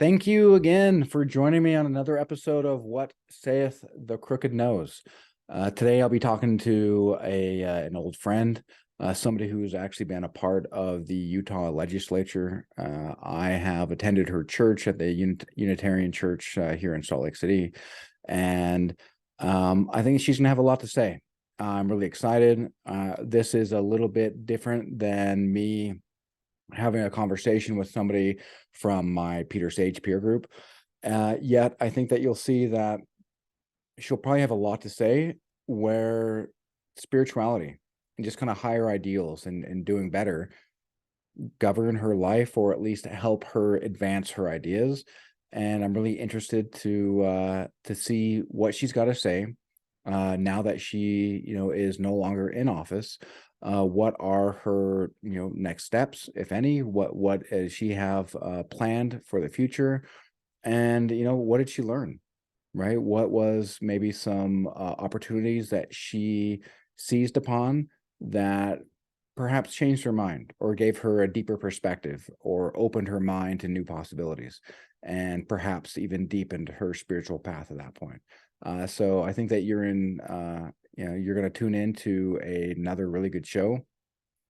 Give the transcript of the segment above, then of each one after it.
Thank you again for joining me on another episode of What Sayeth the Crooked Nose. Today I'll be talking to an old friend, somebody who's actually been a part of the Utah legislature. I have attended her church at the Unitarian Church here in Salt Lake City, and I think she's going to have a lot to say. I'm really excited. This is a little bit different than me having a conversation with somebody from my Peter Sage peer group. Yet I think that you'll see that she'll probably have a lot to say where spirituality and just kind of higher ideals and doing better govern her life, or at least help her advance her ideas. And I'm really interested to see what she's got to say now that she is no longer in office. What are her next steps, if any? What does she have planned for the future? And what did she learn, right? What was maybe some opportunities that she seized upon that perhaps changed her mind, or gave her a deeper perspective, or opened her mind to new possibilities, and perhaps even deepened her spiritual path at that point. So I think that you're going to tune into another really good show.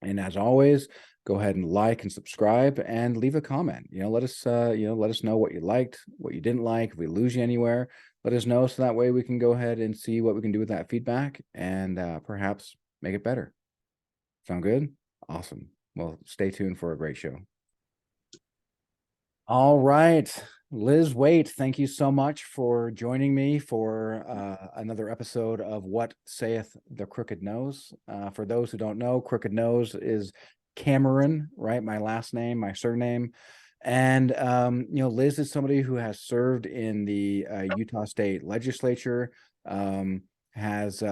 And as always, go ahead and like and subscribe and leave a comment. Let us know what you liked, what you didn't like. If we lose you anywhere, let us know, so that way we can go ahead and see what we can do with that feedback, and perhaps make it better. Sound good? Awesome. Well, stay tuned for a great show. All right, Liz Waite, thank you so much for joining me for another episode of What Sayeth the Crooked Nose. For those who don't know, Crooked Nose is Cameron, right? My last name, my surname. And, Liz is somebody who has served in the Utah State Legislature, has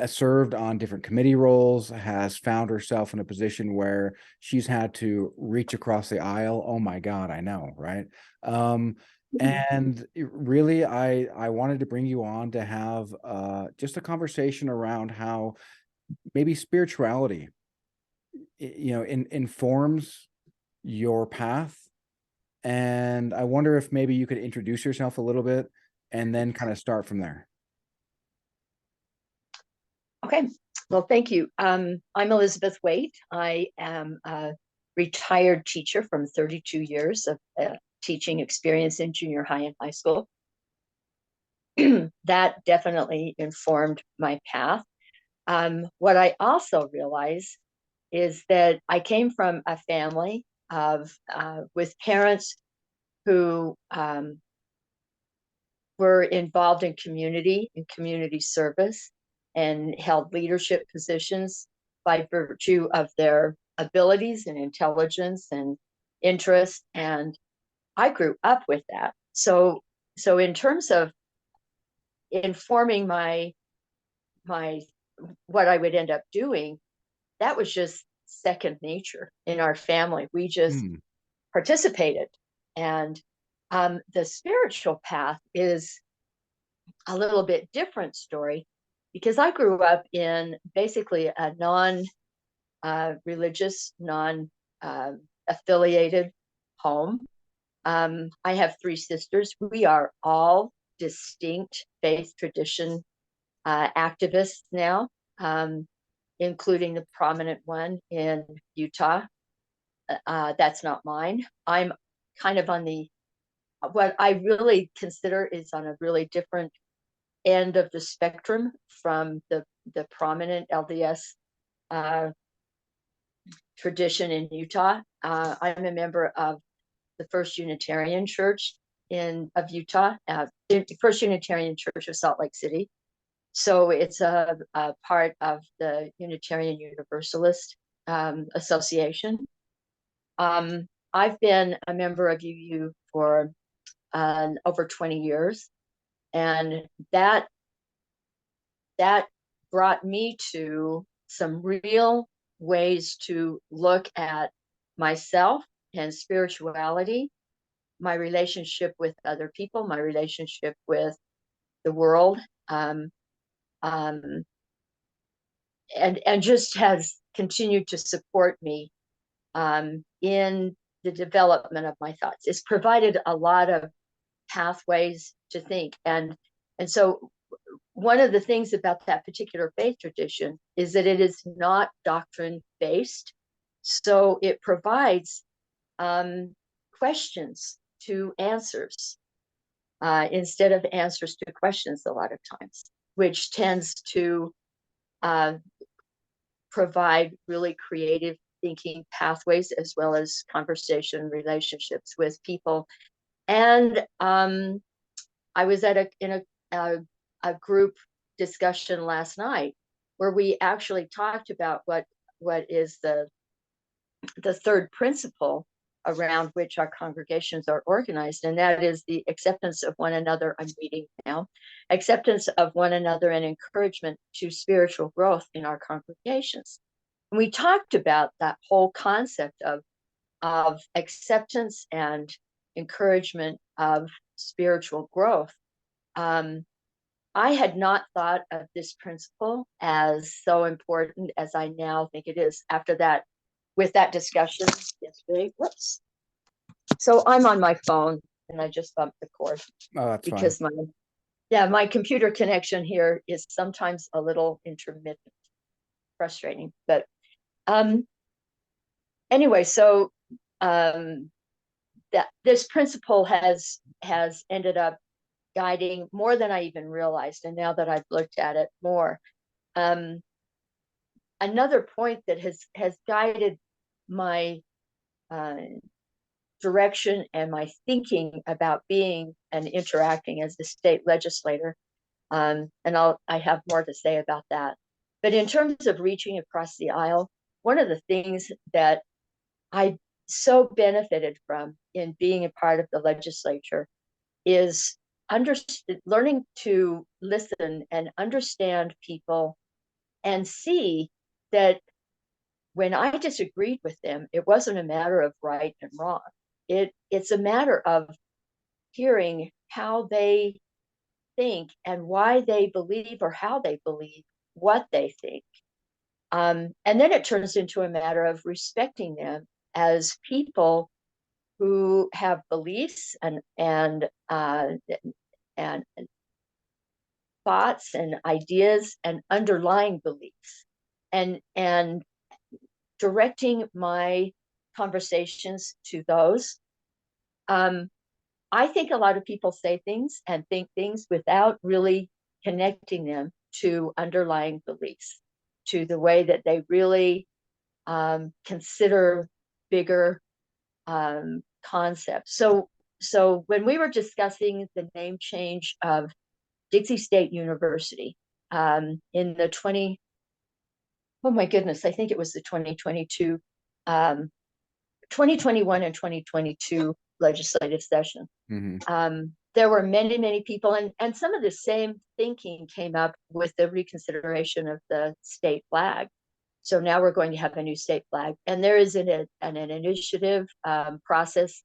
served on different committee roles, has found herself in a position where she's had to reach across the aisle. Oh my God, I know, right? And really, I wanted to bring you on to have just a conversation around how maybe spirituality, informs your path. And I wonder if maybe you could introduce yourself a little bit and then kind of start from there. Okay, well, thank you. I'm Elizabeth Waite. I am a retired teacher from 32 years of teaching experience in junior high and high school. That definitely informed my path. What I also realized is that I came from a family of with parents who were involved in community service, and held leadership positions by virtue of their abilities and intelligence and interest. And I grew up with that. So in terms of informing my what I would end up doing, that was just second nature in our family. We just participated. And the spiritual path is a little bit different story, because I grew up in basically a non-religious, non-affiliated home. I have three sisters. We are all distinct faith tradition activists now, including the prominent one in Utah. That's not mine. I'm kind of on what I really consider is on a really different end of the spectrum from the prominent LDS tradition in Utah. I'm a member of the First Unitarian Church of Utah, the First Unitarian Church of Salt Lake City. So it's a part of the Unitarian Universalist Association. I've been a member of UU for over 20 years. And that brought me to some real ways to look at myself and spirituality, my relationship with other people, my relationship with the world, and just has continued to support me in the development of my thoughts. It's provided a lot of pathways to think. And so one of the things about that particular faith tradition is that it is not doctrine based. So it provides questions to answers instead of answers to questions a lot of times, which tends to provide really creative thinking pathways as well as conversation relationships with people. And I was at a group discussion last night where we actually talked about what is the third principle around which our congregations are organized, and that is the acceptance of one another. I'm reading now. Acceptance of one another and encouragement to spiritual growth in our congregations. And we talked about that whole concept of acceptance and encouragement of spiritual growth. I had not thought of this principle as so important as I now think it is after that, with that discussion yesterday. Whoops. So I'm on my phone and I just bumped the cord. Oh, that's because fine. my computer connection here is sometimes a little intermittent, frustrating. But anyway, so that this principle has ended up guiding more than I even realized. And now that I've looked at it more, another point that has guided my direction and my thinking about being and interacting as a state legislator, and I have more to say about that. But in terms of reaching across the aisle, one of the things that I so benefited from in being a part of the legislature is learning to listen and understand people and see that when I disagreed with them, it wasn't a matter of right and wrong. It's a matter of hearing how they think and why they believe or how they believe what they think. And then it turns into a matter of respecting them as people who have beliefs and thoughts and ideas and underlying beliefs, and directing my conversations to those. I think a lot of people say things and think things without really connecting them to underlying beliefs, to the way that they really consider bigger concepts. So when we were discussing the name change of Dixie State University in the oh my goodness, I think it was the 2022, 2021 and 2022 legislative session. Mm-hmm. There were many people, and some of the same thinking came up with the reconsideration of the state flag. So now we're going to have a new state flag, and there is an initiative process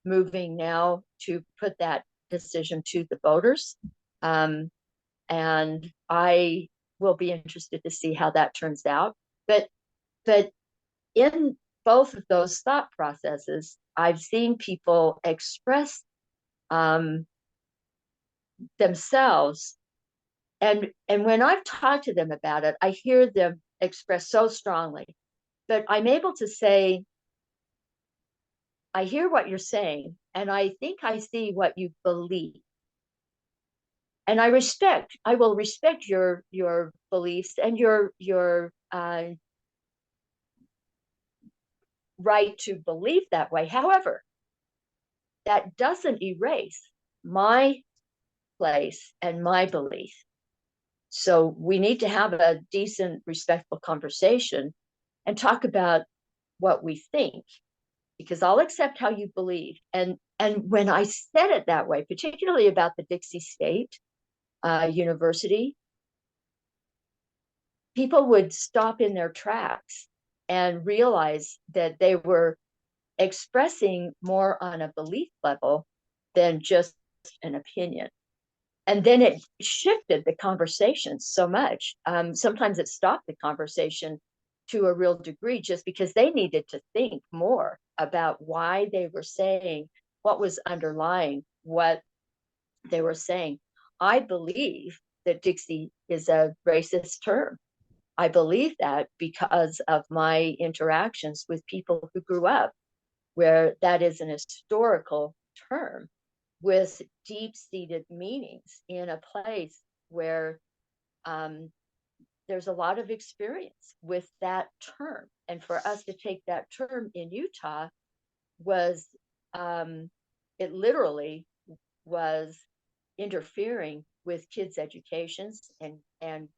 moving now to put that decision to the voters. And I will be interested to see how that turns out. But in both of those thought processes, I've seen people express themselves. And when I've talked to them about it, I hear them express so strongly. But I'm able to say, I hear what you're saying, and I think I see what you believe. And I will respect your beliefs and your right to believe that way. However, that doesn't erase my place and my belief. So we need to have a decent, respectful conversation and talk about what we think, because I'll accept how you believe. And when I said it that way, particularly about the Dixie State University, people would stop in their tracks and realize that they were expressing more on a belief level than just an opinion. And then it shifted the conversation so much. Sometimes it stopped the conversation to a real degree, just because they needed to think more about why they were saying, what was underlying what they were saying. I believe that Dixie is a racist term. I believe that because of my interactions with people who grew up where that is an historical term with deep-seated meanings in a place where um, there's a lot of experience with that term. And for us to take that term in Utah was, it literally was interfering with kids' educations and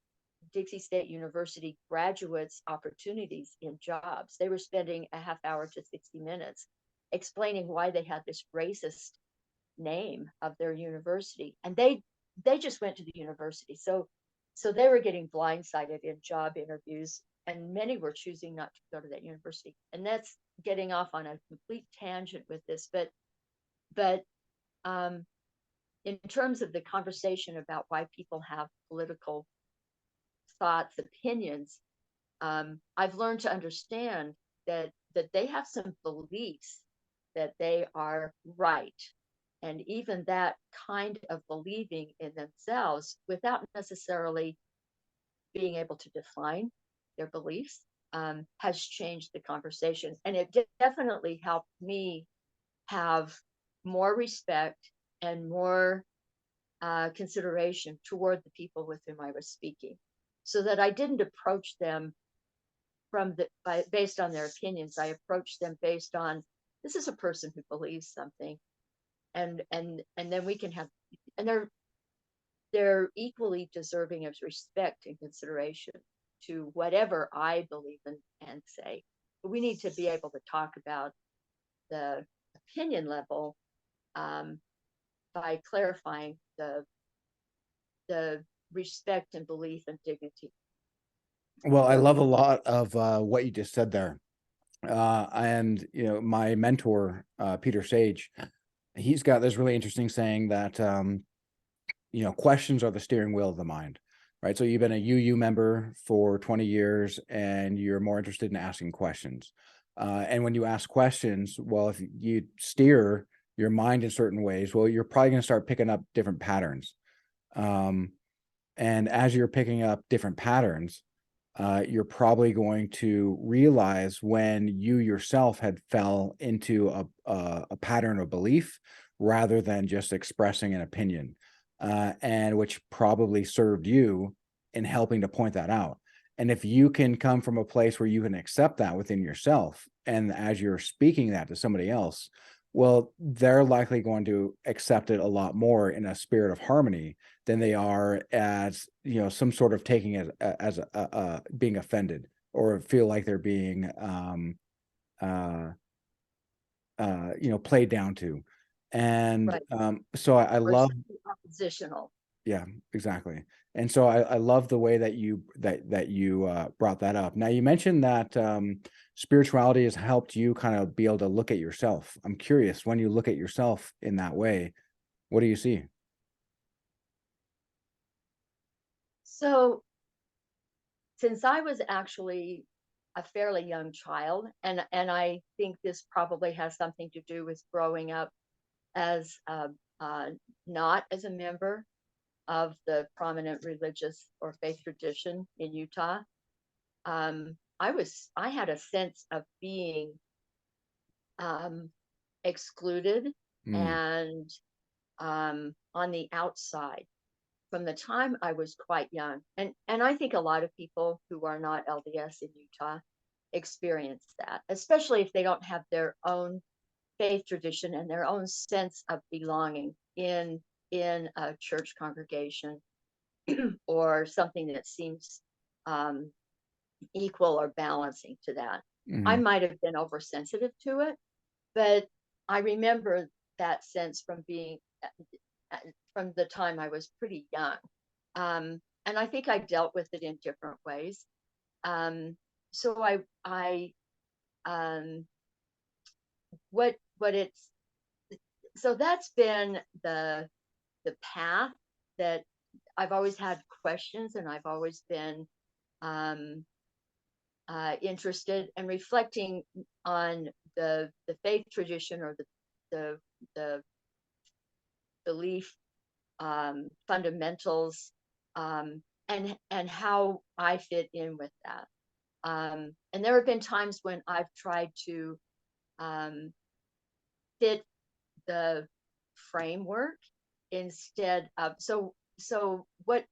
Dixie State University graduates' opportunities in jobs. They were spending a half hour to 60 minutes explaining why they had this racist name of their university, and they just went to the university. So they were getting blindsided in job interviews, and many were choosing not to go to that university. And that's getting off on a complete tangent with this, but in terms of the conversation about why people have political thoughts, opinions, I've learned to understand that they have some beliefs that they are right. And even that kind of believing in themselves without necessarily being able to define their beliefs has changed the conversation. And it definitely helped me have more respect and more consideration toward the people with whom I was speaking, so that I didn't approach them based on their opinions. I approached them based on, this is a person who believes something, and then we can have, and they're equally deserving of respect and consideration to whatever I believe in and say. But we need to be able to talk about the opinion level by clarifying the respect and belief and dignity. Well, I love a lot of what you just said there. And my mentor, Peter Sage, he's got this really interesting saying that questions are the steering wheel of the mind, right? So you've been a UU member for 20 years and you're more interested in asking questions. And when you ask questions, well, if you steer your mind in certain ways, well, you're probably going to start picking up different patterns. And as you're picking up different patterns, you're probably going to realize when you yourself had fell into a pattern of belief rather than just expressing an opinion, and which probably served you in helping to point that out. And if you can come from a place where you can accept that within yourself, and as you're speaking that to somebody else, well, they're likely going to accept it a lot more in a spirit of harmony than they are as some sort of taking it as being offended or feel like they're being played down to. And Right. So I love, Oppositional. yeah, exactly. And so I love the way that you brought that up. Now you mentioned that spirituality has helped you kind of be able to look at yourself. I'm curious, when you look at yourself in that way, what do you see? So since I was actually a fairly young child, and I think this probably has something to do with growing up as not as a member of the prominent religious or faith tradition in Utah. I had a sense of being excluded Mm, and on the outside from the time I was quite young. And I think a lot of people who are not LDS in Utah experience that, especially if they don't have their own faith tradition and their own sense of belonging in a church congregation or something that seems equal or balancing to that. I mhm. might have been oversensitive to it, but I remember that sense from the time I was pretty young. And I think I dealt with it in different ways. So I what it's so that's been the path that I've always had questions, and I've always been interested and reflecting on the faith tradition, or the belief fundamentals, and how I fit in with that. And there have been times when I've tried to um, fit the framework instead of, so what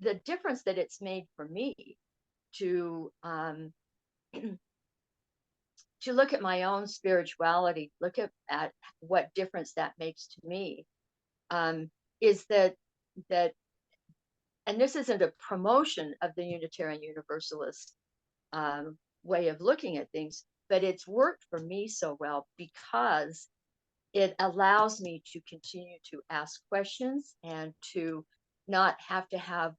the difference that it's made for me to to look at my own spirituality, look at what difference that makes to me, is that and this isn't a promotion of the Unitarian Universalist way of looking at things, but it's worked for me so well because it allows me to continue to ask questions and to not have to have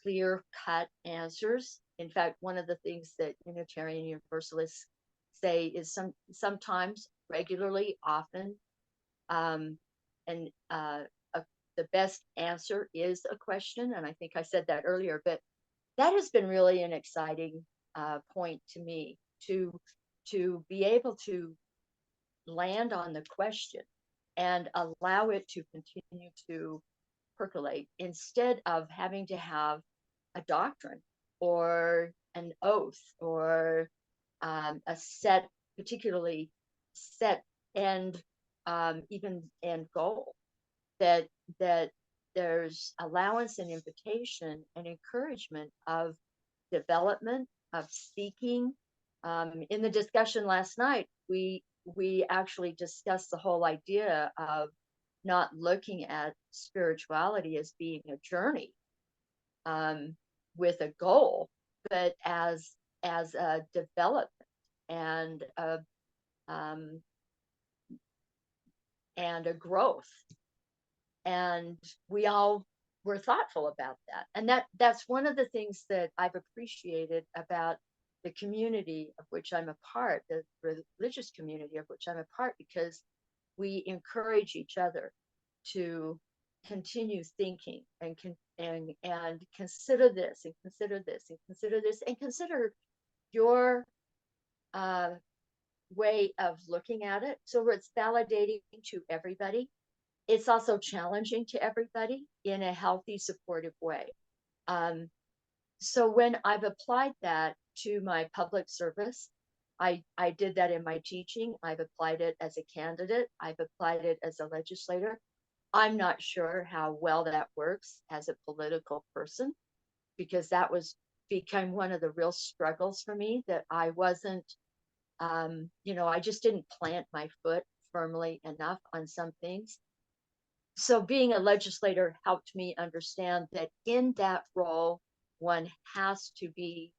clear cut answers. In fact, one of the things that Unitarian Universalists say is sometimes, regularly, often, um, and the best answer is a question. And I think I said that earlier, but that has been really an exciting point to me, to be able to land on the question and allow it to continue to percolate instead of having to have a doctrine or an oath or a set, particularly set end, even end goal. That there's allowance and invitation and encouragement of development, of seeking. In the discussion last night, we actually discussed the whole idea of not looking at spirituality as being a journey with a goal, but as a development and um, a growth. And we all were thoughtful about that. And that's one of the things that I've appreciated about the community of which I'm a part, the religious community of which I'm a part, because we encourage each other to continue thinking and consider this and consider this and consider this and consider your uh, way of looking at it. So it's validating to everybody. It's also challenging to everybody in a healthy, supportive way. So when I've applied that to my public service, I did that in my teaching. I've applied it as a candidate. I've applied it as a legislator. I'm not sure how well that works as a political person, because that became one of the real struggles for me, that I wasn't, I just didn't plant my foot firmly enough on some things. So being a legislator helped me understand that in that role, one has to be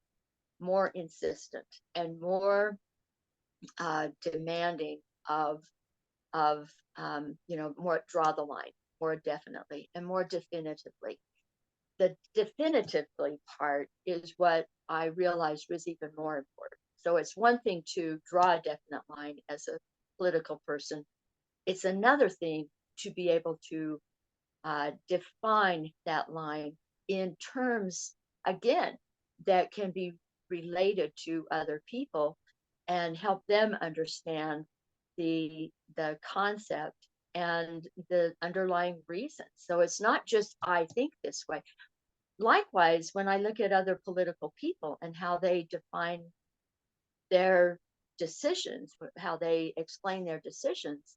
more insistent and more demanding of more, draw the line more definitely and more definitively. The definitively part is what I realized was even more important. So it's one thing to draw a definite line as a political person. It's another thing to be able to define that line in terms, again, that can be related to other people and help them understand the concept and the underlying reasons. So it's not just I think this way. Likewise, when I look at other political people and how they define their decisions, how they explain their decisions,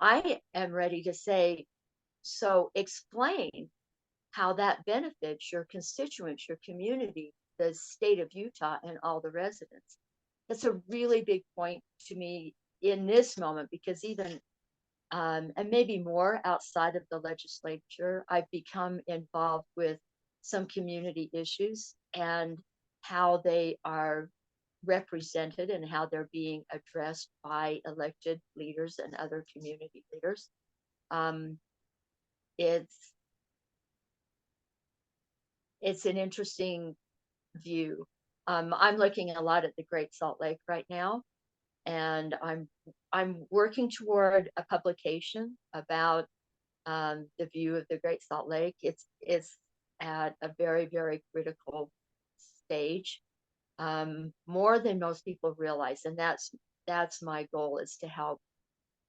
I am ready to say, so explain how that benefits your constituents, your community, the state of Utah, and all the residents. That's a really big point to me in this moment, because even, and maybe more outside of the legislature, I've become involved with some community issues and how they are represented and how they're being addressed by elected leaders and other community leaders. It's an interesting view. I'm looking a lot at the Great Salt Lake right now, and I'm working toward a publication about the view of the Great Salt Lake. It's at a very, very critical stage. more than most people realize. And that's my goal, is to help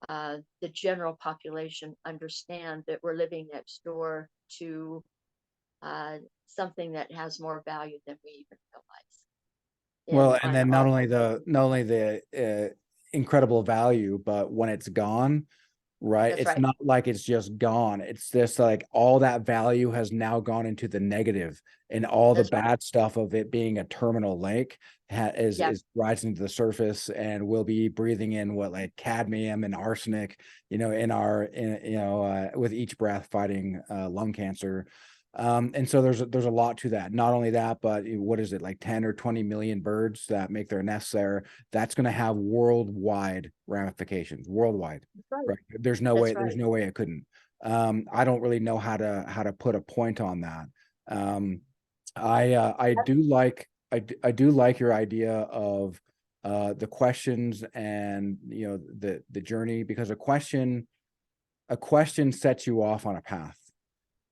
the general population understand that we're living next door to something that has more value than we even realize. Well, and then not only the incredible value, but when it's gone, right? That's It's right. not like it's just gone. It's just like all that value has now gone into the negative, and all the That's right. bad stuff of it being a terminal lake Yeah, is rising to the surface, and we'll be breathing in what, like cadmium and arsenic, with each breath, fighting lung cancer. And so there's a lot to that. Not only that, but what is it, like 10 or 20 million birds that make their nests there? That's going to have worldwide ramifications, worldwide. that's right. Right. That's There's right. no way it couldn't. I don't really know how to put a point on that. Um, I do like I do like your idea of the questions, and the journey, because a question sets you off on a path,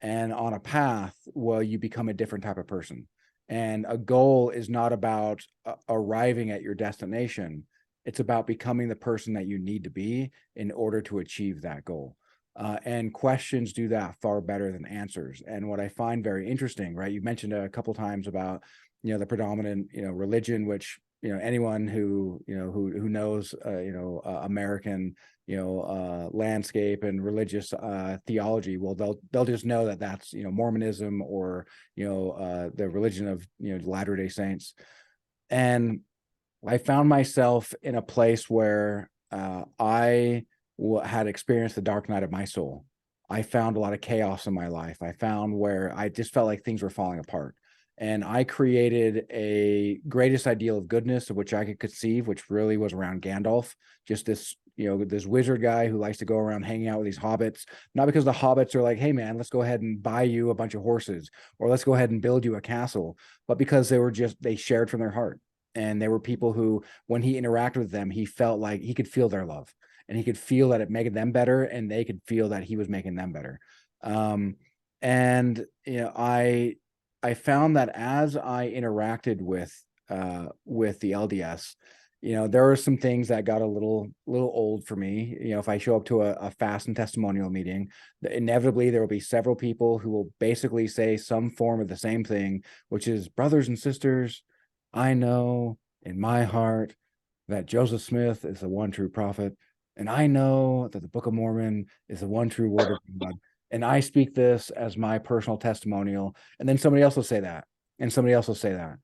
and on a path, well, you become a different type of person. And a goal is not about arriving at your destination. It's about becoming the person that you need to be in order to achieve that goal. And questions do that far better than answers. And what I find very interesting, right? You mentioned a couple times about, the predominant, religion, which, anyone who knows, American, landscape and religious theology, well, they'll just know that that's, Mormonism, or the religion of, Latter-day Saints. And I found myself in a place where I had experienced the dark night of my soul. I found a lot of chaos in my life. I found where I just felt like things were falling apart. And I created a greatest ideal of goodness of which I could conceive, which really was around Gandalf, just this wizard guy who likes to go around hanging out with these hobbits, not because the hobbits are like, hey man, let's go ahead and buy you a bunch of horses, or let's go ahead and build you a castle, but because they shared from their heart. And there were people who, when he interacted with them, he felt like he could feel their love, and he could feel that it made them better, and they could feel that he was making them better. Um, and I found that as I interacted with the LDS, there were some things that got a little old for me. If I show up to a fast and testimonial meeting, inevitably there will be several people who will basically say some form of the same thing, which is, brothers and sisters, I know in my heart that Joseph Smith is the one true prophet, and I know that the Book of Mormon is the one true word of God. And I speak this as my personal testimonial. And then somebody else will say that, and somebody else will say that.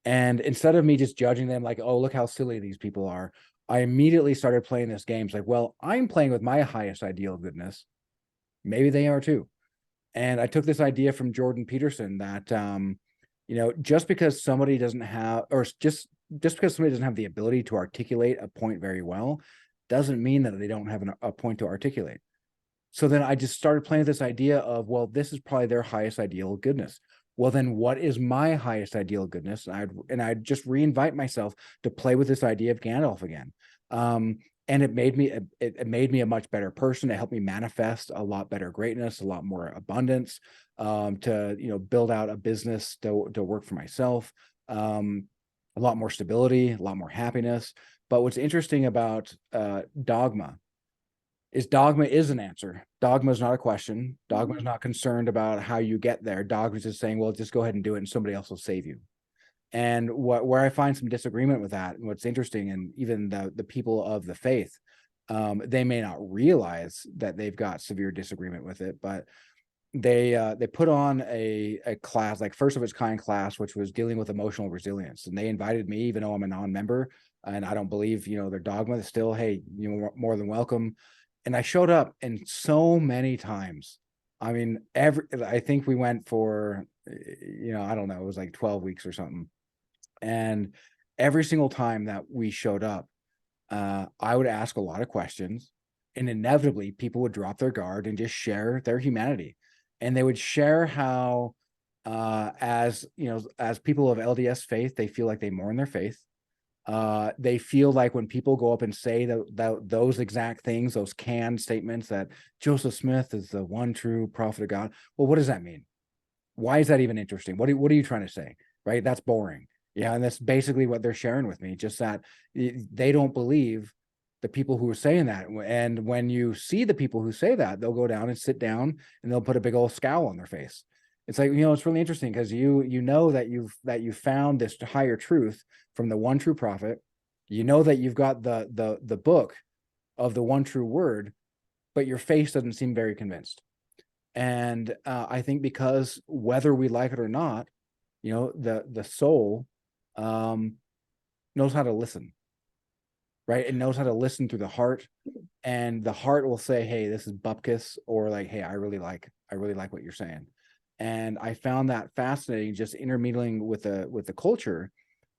And instead of me just judging them like, oh, look how silly these people are, I immediately started playing this game. It's like, well, I'm playing with my highest ideal of goodness. Maybe they are too. And I took this idea from Jordan Peterson that, just because somebody doesn't have, or just because somebody doesn't have the ability to articulate a point very well, doesn't mean that they don't have a point to articulate. So then I just started playing with this idea of, well, this is probably their highest ideal of goodness. Well, then what is my highest ideal of goodness? And I'd just reinvite myself to play with this idea of Gandalf again. And it made me a much better person. It helped me manifest a lot better greatness, a lot more abundance, to build out a business to work for myself, a lot more stability, a lot more happiness. But what's interesting about dogma is an answer. Dogma is not a question. Dogma is not concerned about how you get there. Dogma is just saying, well, just go ahead and do it, and somebody else will save you. And where I find some disagreement with that, and what's interesting, and even the people of the faith, they may not realize that they've got severe disagreement with it, but they put on a class, like first of its kind class, which was dealing with emotional resilience. And they invited me, even though I'm a non-member and I don't believe, their dogma. Still, hey, more than welcome. And I showed up, and so many times, I mean, I think we went for, I don't know, it was like 12 weeks or something. And every single time that we showed up, I would ask a lot of questions, and inevitably people would drop their guard and just share their humanity. And they would share how, as people of LDS faith, they feel like they mourn their faith. They feel like when people go up and say those exact things, those canned statements that Joseph Smith is the one true prophet of God. Well, what does that mean? Why is that even interesting? What are you trying to say? Right? That's boring. Yeah, and that's basically what they're sharing with me, just that they don't believe the people who are saying that. And when you see the people who say that, they'll go down and sit down and they'll put a big old scowl on their face. It's like, it's really interesting because you know that you found this higher truth from the one true prophet. You know that you've got the book of the one true word, but your face doesn't seem very convinced. And I think because whether we like it or not, the soul um, knows how to listen, right? It knows how to listen through the heart, and the heart will say, "Hey, this is bupkis," or like, "Hey, I really like what you're saying." And I found that fascinating, just intermingling with the culture,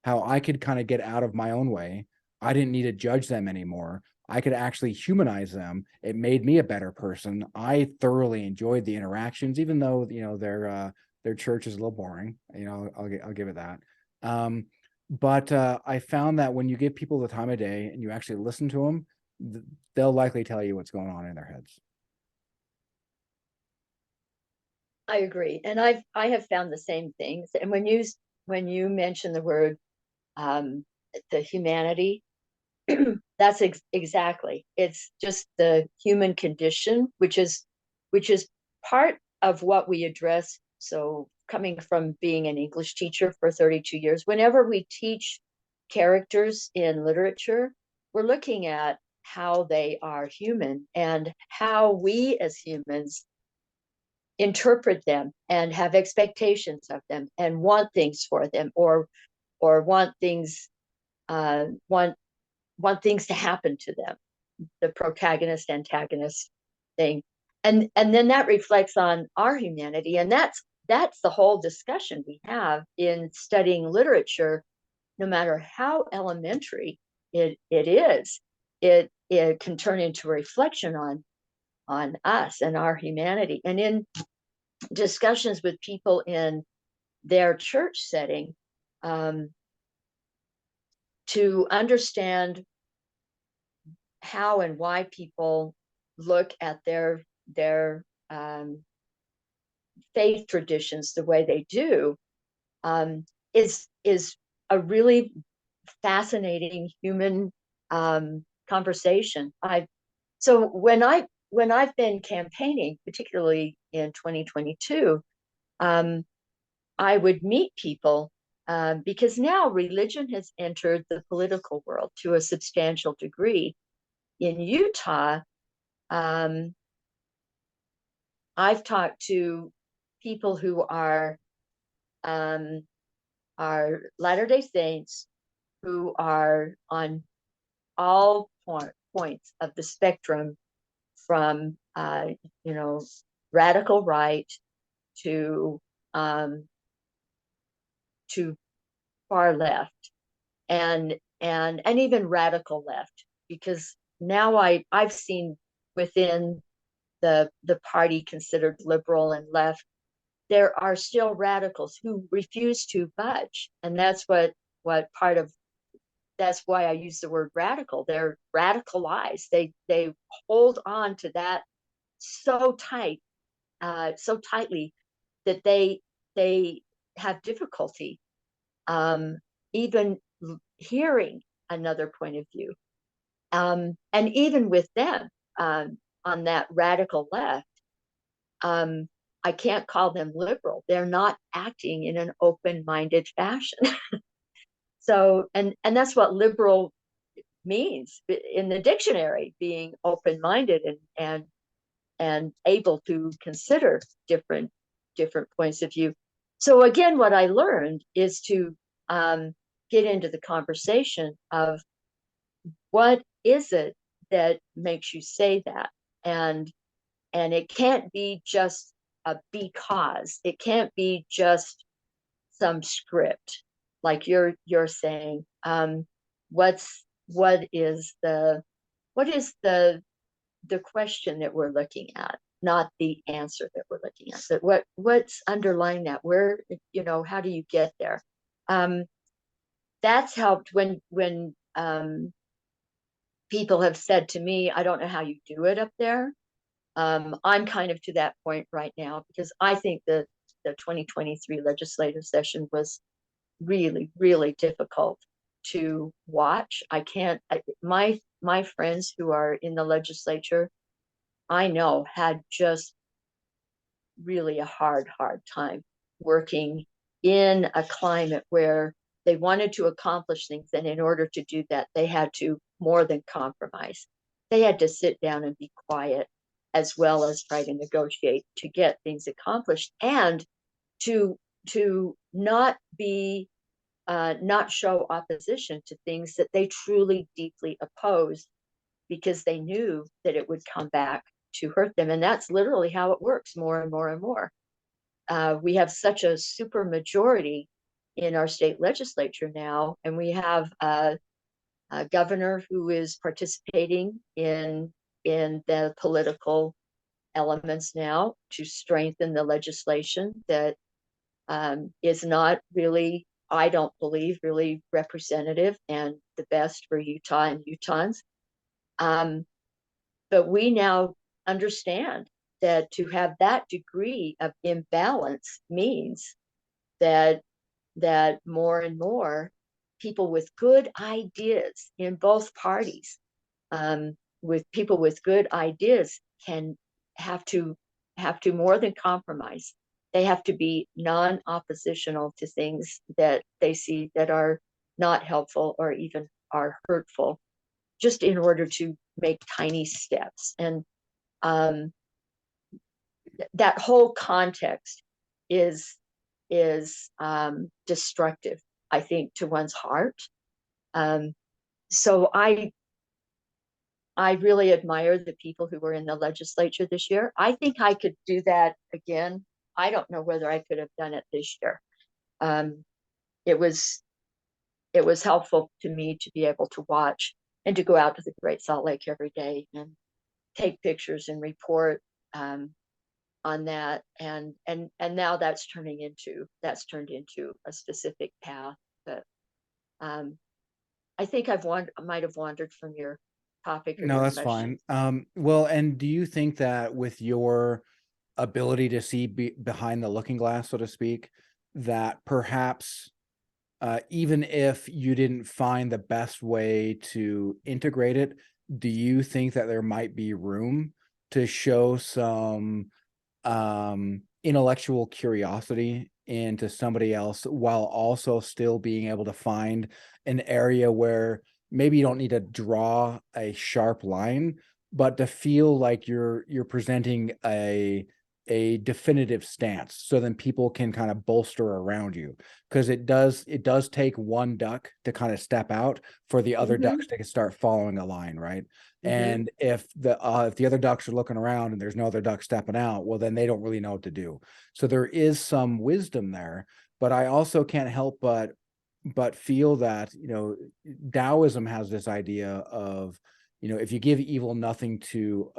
how I could kind of get out of my own way. I didn't need to judge them anymore. I could actually humanize them. It made me a better person. I thoroughly enjoyed the interactions, even though their church is a little boring. I'll give it that. Um, but I found that when you give people the time of day and you actually listen to them, they'll likely tell you what's going on in their heads. I agree, and I have found the same things. And when you mention the word um, the humanity, that's exactly, it's just the human condition, which is part of what we address. So coming from being an English teacher for 32 years, whenever we teach characters in literature, we're looking at how they are human and how we as humans interpret them and have expectations of them and want things for them, or want things to happen to them, the protagonist antagonist thing. And then that reflects on our humanity, and that's the whole discussion we have in studying literature. No matter how elementary it is, it can turn into a reflection on us and our humanity. And in discussions with people in their church setting, um, to understand how and why people look at their faith traditions the way they do, um, is a really fascinating human conversation. When I've been campaigning, particularly in 2022, um, I would meet people, because now religion has entered the political world to a substantial degree. In Utah, um, I've talked to people who um, are Latter-day Saints, who are on all points of the spectrum, from radical right to um, to far left, and even radical left, because now I've seen within the party considered liberal and left, there are still radicals who refuse to budge. And what part of that's why I use the word radical. They're radicalized. They hold on to that so so tightly, that they have difficulty even hearing another point of view. And even with them, on that radical left, um, I can't call them liberal. They're not acting in an open-minded fashion. So, and that's what liberal means in the dictionary: being open-minded and able to consider different points of view. So again, what I learned is to get into the conversation of what is it that makes you say that, and it can't be just a because. It can't be just some script like you're saying. What is the question that we're looking at, not the answer that we're looking at, but what's underlying that? Where, how do you get there? um, that's helped when people have said to me, I don't know how you do it up there. I'm kind of to that point right now, because I think the 2023 legislative session was really, really difficult to watch. I can't, my friends who are in the legislature, I know had just really a hard time working in a climate where they wanted to accomplish things. And in order to do that, they had to more than compromise. They had to sit down and be quiet as well as try to negotiate to get things accomplished and to not be not show opposition to things that they truly deeply opposed because they knew that it would come back to hurt them. And that's literally how it works more and more and more. We have such a super majority in our state legislature now, and we have a governor who is participating in the political elements now to strengthen the legislation that is not really, I don't believe, really representative and the best for Utah and Utahns. But we now understand that to have that degree of imbalance means that more and more people with good ideas in both parties, with people with good ideas, can have to more than compromise. They have to be non-oppositional to things that they see that are not helpful or even are hurtful, just in order to make tiny steps. And um, that whole context is destructive, I think, to one's heart. So I really admire the people who were in the legislature this year. I think I could do that again. I don't know whether I could have done it this year. Um, it was helpful to me to be able to watch and to go out to the Great Salt Lake every day and take pictures and report on that. And now that's turned into a specific path. But I think might have wandered from your topic or No, your that's question. fine. Well, and do you think that with your ability to see behind the looking glass, so to speak, that perhaps even if you didn't find the best way to integrate it, do you think that there might be room to show some intellectual curiosity into somebody else while also still being able to find an area where maybe you don't need to draw a sharp line, but to feel like you're presenting a definitive stance, so then people can kind of bolster around you, because it does take one duck to kind of step out for the other Mm-hmm, ducks to start following a line, right? mm-hmm, And if the other ducks are looking around and there's no other duck stepping out, well, then they don't really know what to do. So there is some wisdom there, but I also can't help but feel that, Taoism has this idea of, if you give evil nothing to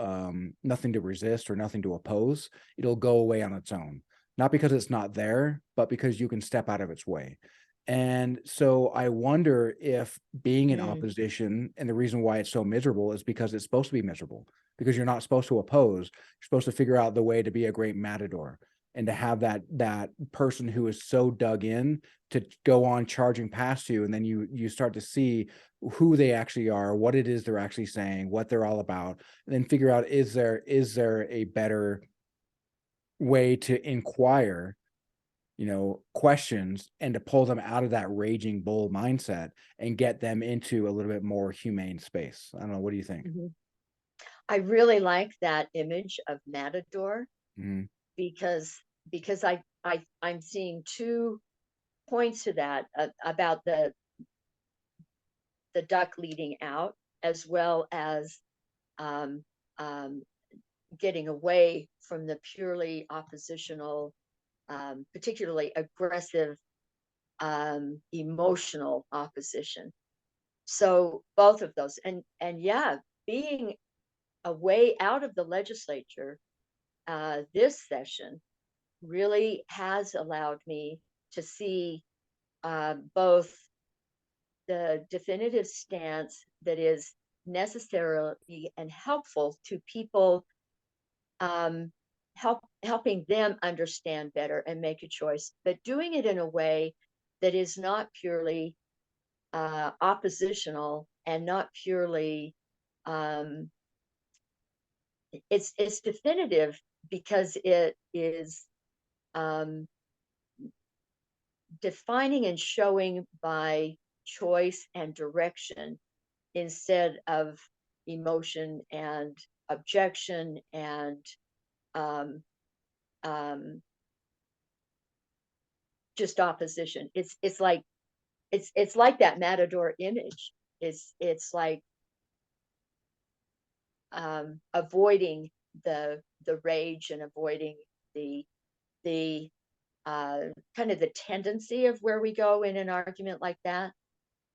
resist or nothing to oppose, it'll go away on its own. Not because it's not there, but because you can step out of its way. And so I wonder if being in mm, opposition, and the reason why it's so miserable is because it's supposed to be miserable, because you're not supposed to oppose. You're supposed to figure out the way to be a great matador, and to have that person who is so dug in to go on charging past you, and then you start to see who they actually are, what it is they're actually saying, what they're all about, and then figure out, is there a better way to inquire, questions, and to pull them out of that raging bull mindset and get them into a little bit more humane space. I don't know. What do you think? mm-hmm. I really like that image of Matador Mhm. because I'm seeing 2 points to that, about the duck leading out, as well as um, um, getting away from the purely oppositional, particularly aggressive, emotional opposition. So both of those, and yeah, being a way out of the legislature this session really has allowed me to see both the definitive stance that is necessary and helpful to people, helping them understand better and make a choice, but doing it in a way that is not purely oppositional and not purely it's definitive because it is defining and showing by choice and direction instead of emotion and objection and um, um, just opposition. It's like it's like that matador image. It's like avoiding the rage and avoiding the the kind of the tendency of where we go in an argument like that,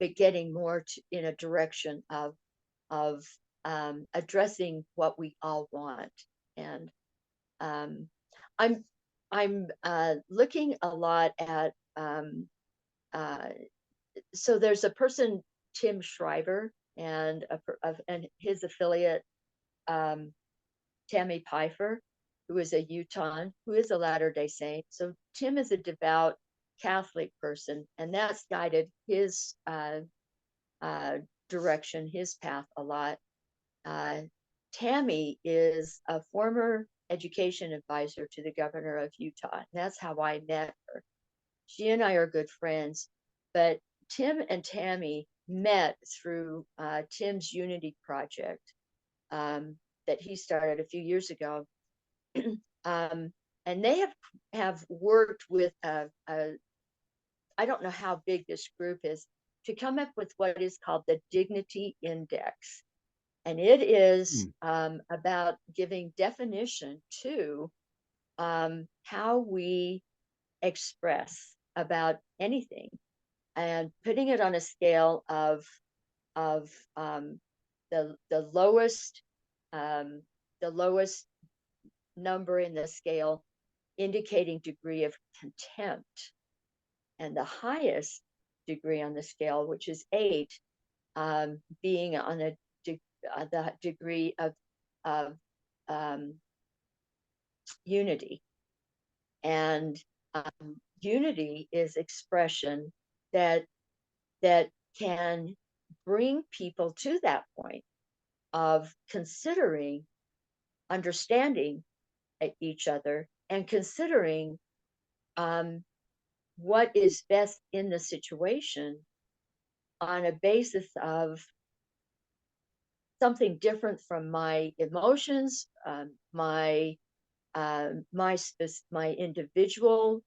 but getting more in a direction of addressing what we all want. And um, I'm I'm looking a lot at uh, so there's a person, Tim Schreiber, and and his affiliate um, Tammy Pfeiffer, who is a Utah, who is a Latter-day Saint. So Tim is a devout Catholic person, and that's guided his direction, his path a lot. Tammy is a former education advisor to the governor of Utah. And that's how I met her. She and I are good friends, but Tim and Tammy met through Tim's Unity Project that he started a few years ago. And they have worked with I don't know how big this group is, to come up with what is called the Dignity Index. And it is about giving definition to how we express about anything and putting it on a scale of the lowest number in the scale indicating degree of contempt, and the highest degree on the scale, which is 8, being on the degree of unity. And unity is expression that can bring people to that point of considering, understanding each other, and considering what is best in the situation on a basis of something different from my emotions, my individual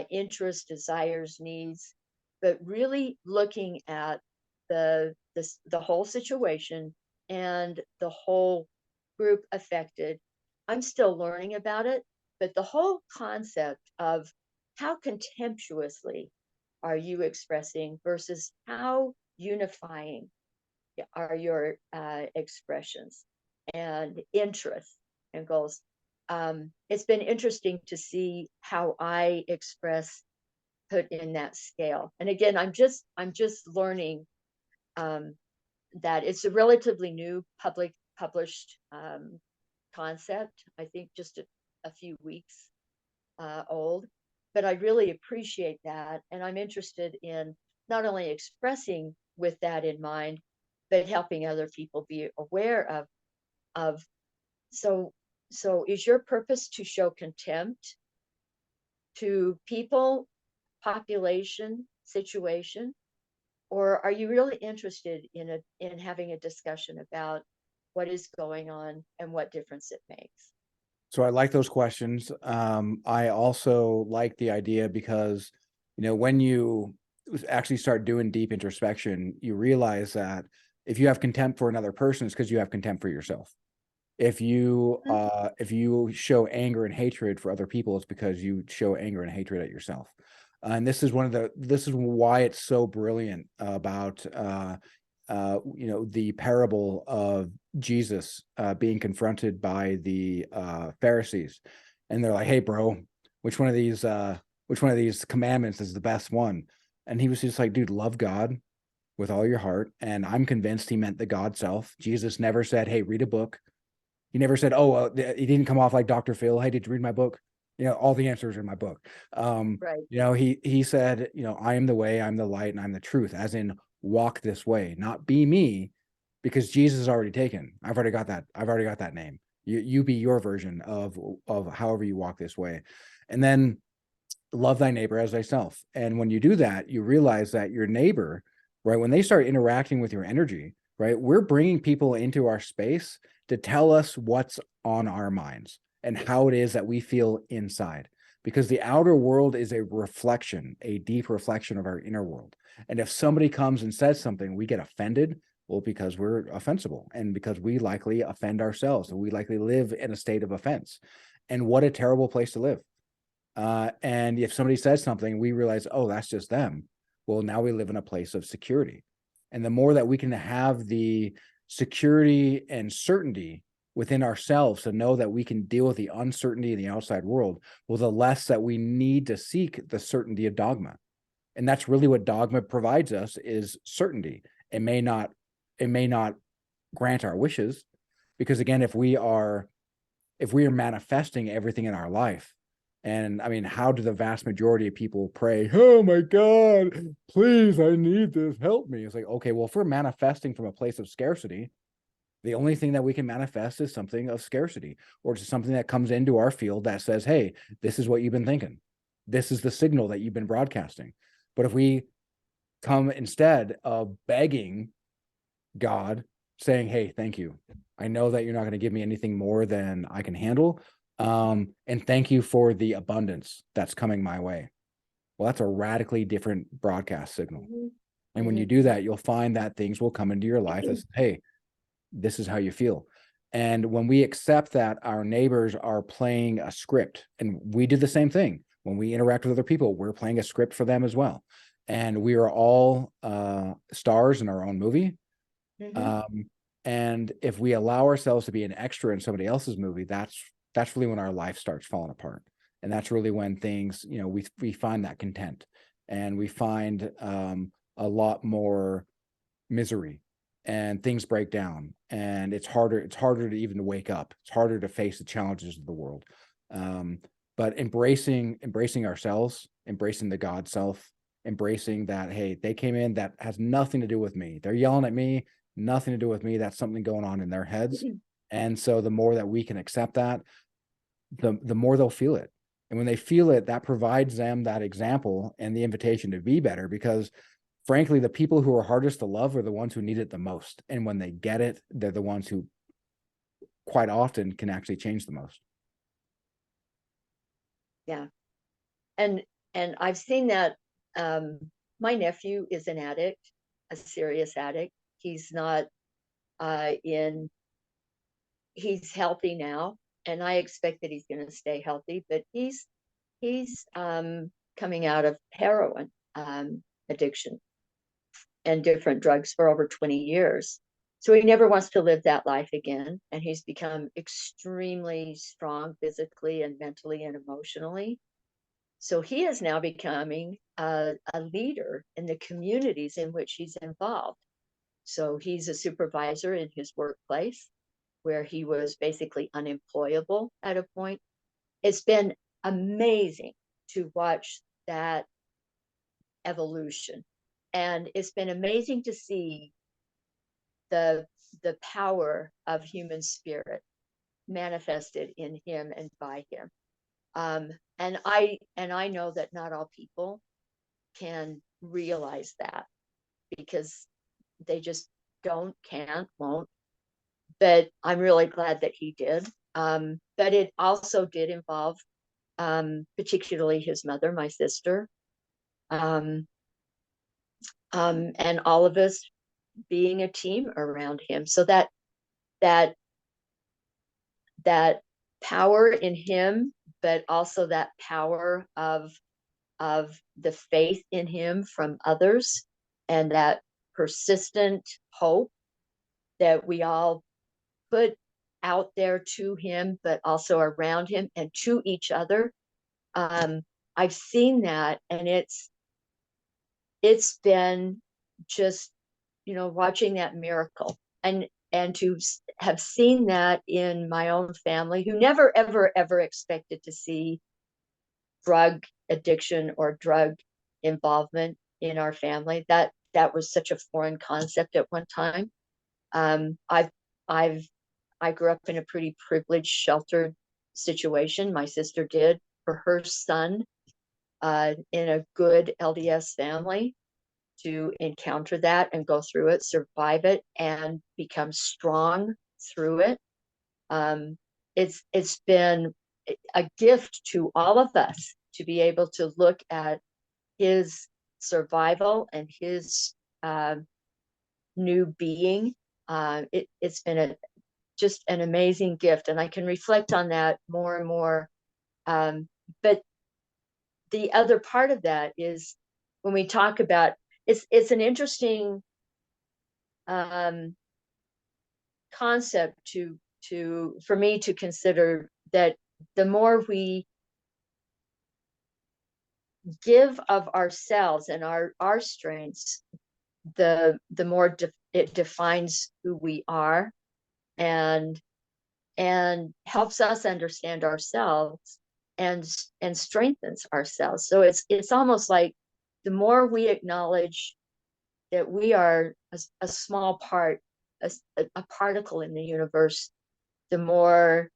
interests, desires, needs, but really looking at the whole situation and the whole group affected. I'm still learning about it, but the whole concept of how contemptuously are you expressing versus how unifying are your expressions and interests and goals. It's been interesting to see how I express put in that scale. And again, I'm just learning that it's a relatively new published concept. I think just a few weeks old, but I really appreciate that, and I'm interested in not only expressing with that in mind, but helping other people be aware of so is your purpose to show contempt to people, population, situation, or are you really interested in having a discussion about what is going on and what difference it makes? So I like those questions. I also like the idea because, when you actually start doing deep introspection, you realize that if you have contempt for another person, it's because you have contempt for yourself. If you show anger and hatred for other people, it's because you show anger and hatred at yourself. And this is why it's so brilliant about the parable of Jesus being confronted by the Pharisees, and they're like, "Hey, bro, which one of these commandments is the best one?" And he was just like, "Dude, love God with all your heart." And I'm convinced he meant the God self. Jesus never said, "Hey, read a book." He never said, "Oh, he didn't come off like Dr. Phil. Hey, did you read my book?" all the answers are in my book. Right. He said, I am the way, I'm the light, and I'm the truth, as in walk this way, not be me, because Jesus is already taken. I've already got that. I've already got that name. You be your version of however you walk this way. And then love thy neighbor as thyself. And when you do that, you realize that your neighbor, right, when they start interacting with your energy, right, we're bringing people into our space to tell us what's on our minds and how it is that we feel inside. Because the outer world is a reflection, a deep reflection of our inner world. And if somebody comes and says something, we get offended. Well, because we're offensible and because we likely offend ourselves and we likely live in a state of offense. And what a terrible place to live. And if somebody says something, we realize, oh, that's just them. Well, now we live in a place of security. And the more that we can have the security and certainty within ourselves to know that we can deal with the uncertainty in the outside world, well, the less that we need to seek the certainty of dogma. And that's really what dogma provides us, is certainty. It may not grant our wishes, because again, if we are manifesting everything in our life, and I mean, how do the vast majority of people pray? Oh my God, please, I need this, help me. It's like, okay, well, if we're manifesting from a place of scarcity, the only thing that we can manifest is something of scarcity, or just something that comes into our field that says, hey, this is what you've been thinking. This is the signal that you've been broadcasting. But if we come instead of begging God, saying, hey, thank you, I know that you're not going to give me anything more than I can handle. And thank you for the abundance that's coming my way. Well, that's a radically different broadcast signal. Mm-hmm. And when Mm-hmm. you do that, you'll find that things will come into your life as, hey, this is how you feel. And when we accept that our neighbors are playing a script, and we do the same thing when we interact with other people, we're playing a script for them as well. And we are all stars in our own movie. Mm-hmm. And if we allow ourselves to be an extra in somebody else's movie, that's really when our life starts falling apart. And that's really when things, we find that content, and we find a lot more misery, and things break down, and it's harder to even wake up. It's harder to face the challenges of the world. But embracing ourselves, embracing the God self, embracing that, hey, they came in, that has nothing to do with me. They're yelling at me, nothing to do with me. That's something going on in their heads. And so the more that we can accept that, the more they'll feel it. And when they feel it, that provides them that example and the invitation to be better, because frankly, the people who are hardest to love are the ones who need it the most. And when they get it, they're the ones who quite often can actually change the most. Yeah. And I've seen that. My nephew is an addict, a serious addict. He's not in he's healthy now, and I expect that he's going to stay healthy, but he's coming out of heroin addiction and different drugs for over 20 years. So he never wants to live that life again. And he's become extremely strong physically and mentally and emotionally. So he is now becoming a leader in the communities in which he's involved. So he's a supervisor in his workplace, where he was basically unemployable at a point. It's been amazing to watch that evolution. And it's been amazing to see the power of human spirit manifested in him and by him. And I know that not all people can realize that, because they just don't, can't, won't. But I'm really glad that he did. But it also did involve, particularly his mother, my sister, um, and all of us being a team around him. So that that power in him, but also that power of the faith in him from others, and that persistent hope that we all put out there to him, but also around him and to each other. I've seen that, and it's been just, watching that miracle, and to have seen that in my own family, who never ever ever expected to see drug addiction or drug involvement in our family. That was such a foreign concept at one time. I've I've I grew up in a pretty privileged, sheltered situation. My sister did for her son in a good LDS family to encounter that and go through it, survive it, and become strong through it. It's been a gift to all of us to be able to look at his survival and his new being. It's been just an amazing gift, and I can reflect on that more and more. But the other part of that is when we talk about it's an interesting concept to for me to consider that the more we give of ourselves and our strengths, the more it defines who we are and helps us understand ourselves and strengthens ourselves. So it's almost like the more we acknowledge that we are a small part, a particle in the universe, the more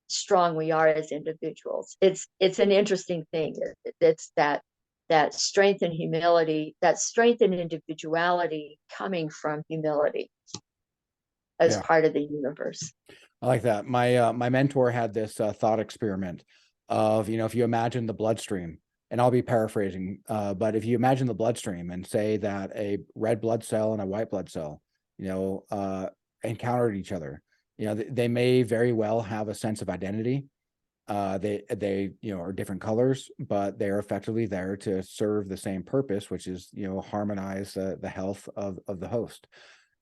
strong we are as individuals. It's an interesting thing. It's that strength and humility, that strength and individuality coming from humility as Yeah. part of the universe. I like that. My mentor had this thought experiment of, if you imagine the bloodstream, and I'll be paraphrasing, but if you imagine the bloodstream and say that a red blood cell and a white blood cell, encountered each other, they may very well have a sense of identity. They are different colors, but they're effectively there to serve the same purpose, which is, harmonize the health of the host.